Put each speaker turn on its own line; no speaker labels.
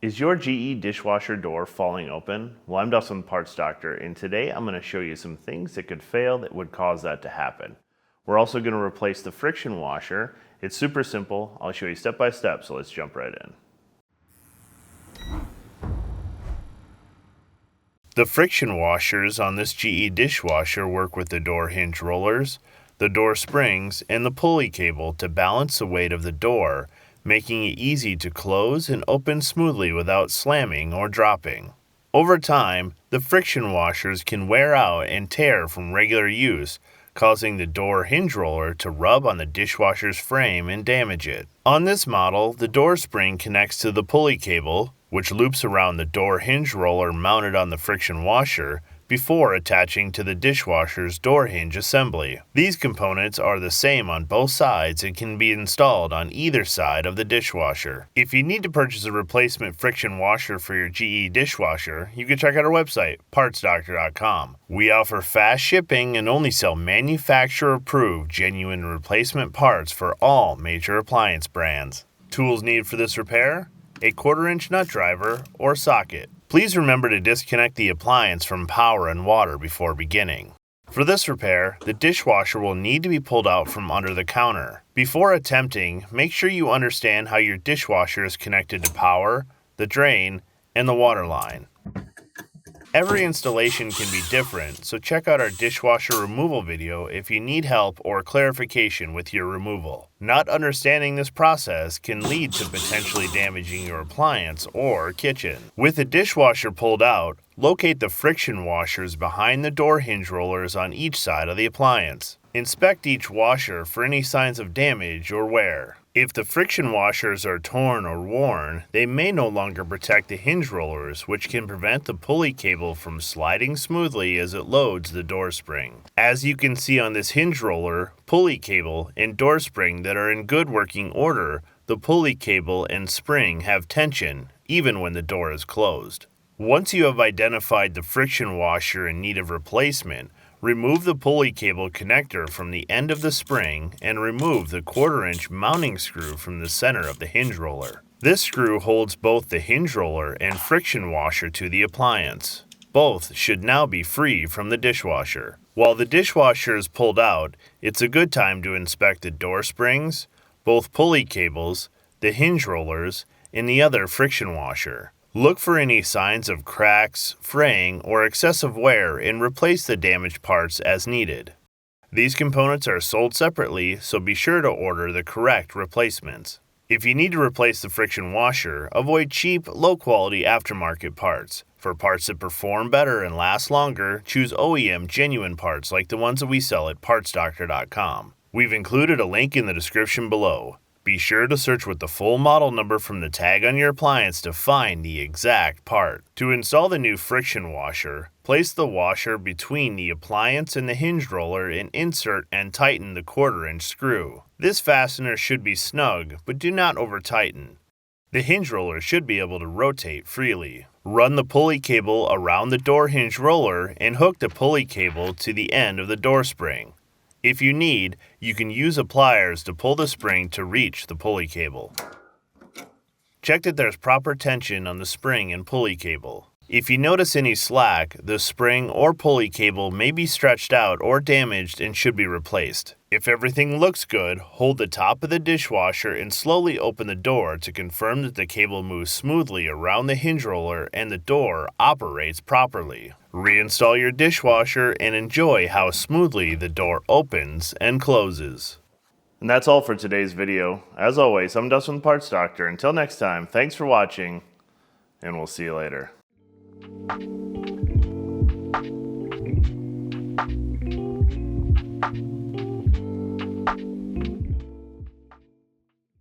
Is your GE dishwasher door falling open? Well, I'm Dustin, Parts Doctor, and today I'm going to show you some things that could fail that would cause that to happen. We're also going to replace the friction washer. It's super simple. I'll show you step by step, so let's jump right in. The friction washers on this GE dishwasher work with the door hinge rollers, the door springs, and the pulley cable to balance the weight of the door, making it easy to close and open smoothly without slamming or dropping. Over time, the friction washers can wear out and tear from regular use, causing the door hinge roller to rub on the dishwasher's frame and damage it. On this model, the door spring connects to the pulley cable, which loops around the door hinge roller mounted on the friction washer before attaching to the dishwasher's door hinge assembly. These components are the same on both sides and can be installed on either side of the dishwasher. If you need to purchase a replacement friction washer for your GE dishwasher, you can check out our website, partsdoctor.com. We offer fast shipping and only sell manufacturer-approved genuine replacement parts for all major appliance brands. Tools needed for this repair: a 1/4-inch nut driver or socket. Please remember to disconnect the appliance from power and water before beginning. For this repair, the dishwasher will need to be pulled out from under the counter. Before attempting, make sure you understand how your dishwasher is connected to power, the drain, and the water line. Every installation can be different, so check out our dishwasher removal video if you need help or clarification with your removal. Not understanding this process can lead to potentially damaging your appliance or kitchen. With the dishwasher pulled out, locate the friction washers behind the door hinge rollers on each side of the appliance. Inspect each washer for any signs of damage or wear. If the friction washers are torn or worn, they may no longer protect the hinge rollers, which can prevent the pulley cable from sliding smoothly as it loads the door spring. As you can see on this hinge roller, pulley cable, and door spring that are in good working order, the pulley cable and spring have tension, even when the door is closed. Once you have identified the friction washer in need of replacement, remove the pulley cable connector from the end of the spring and remove the 1/4-inch mounting screw from the center of the hinge roller. This screw holds both the hinge roller and friction washer to the appliance. Both should now be free from the dishwasher. While the dishwasher is pulled out, it's a good time to inspect the door springs, both pulley cables, the hinge rollers, and the other friction washer. Look for any signs of cracks, fraying, or excessive wear and replace the damaged parts as needed. These components are sold separately, so be sure to order the correct replacements. If you need to replace the friction washer, avoid cheap, low-quality aftermarket parts. For parts that perform better and last longer, choose OEM genuine parts like the ones that we sell at partsdoctor.com. We've included a link in the description below. Be sure to search with the full model number from the tag on your appliance to find the exact part. To install the new friction washer, place the washer between the appliance and the hinge roller and insert and tighten the 1/4-inch screw. This fastener should be snug, but do not over-tighten. The hinge roller should be able to rotate freely. Run the pulley cable around the door hinge roller and hook the pulley cable to the end of the door spring. If you need, you can use pliers to pull the spring to reach the pulley cable. Check that there's proper tension on the spring and pulley cable. If you notice any slack, the spring or pulley cable may be stretched out or damaged and should be replaced. If everything looks good, hold the top of the dishwasher and slowly open the door to confirm that the cable moves smoothly around the hinge roller and the door operates properly. Reinstall your dishwasher and enjoy how smoothly the door opens and closes. And that's all for today's video. As always, I'm Dustin the Parts Doctor. Until next time, thanks for watching, and we'll see you later.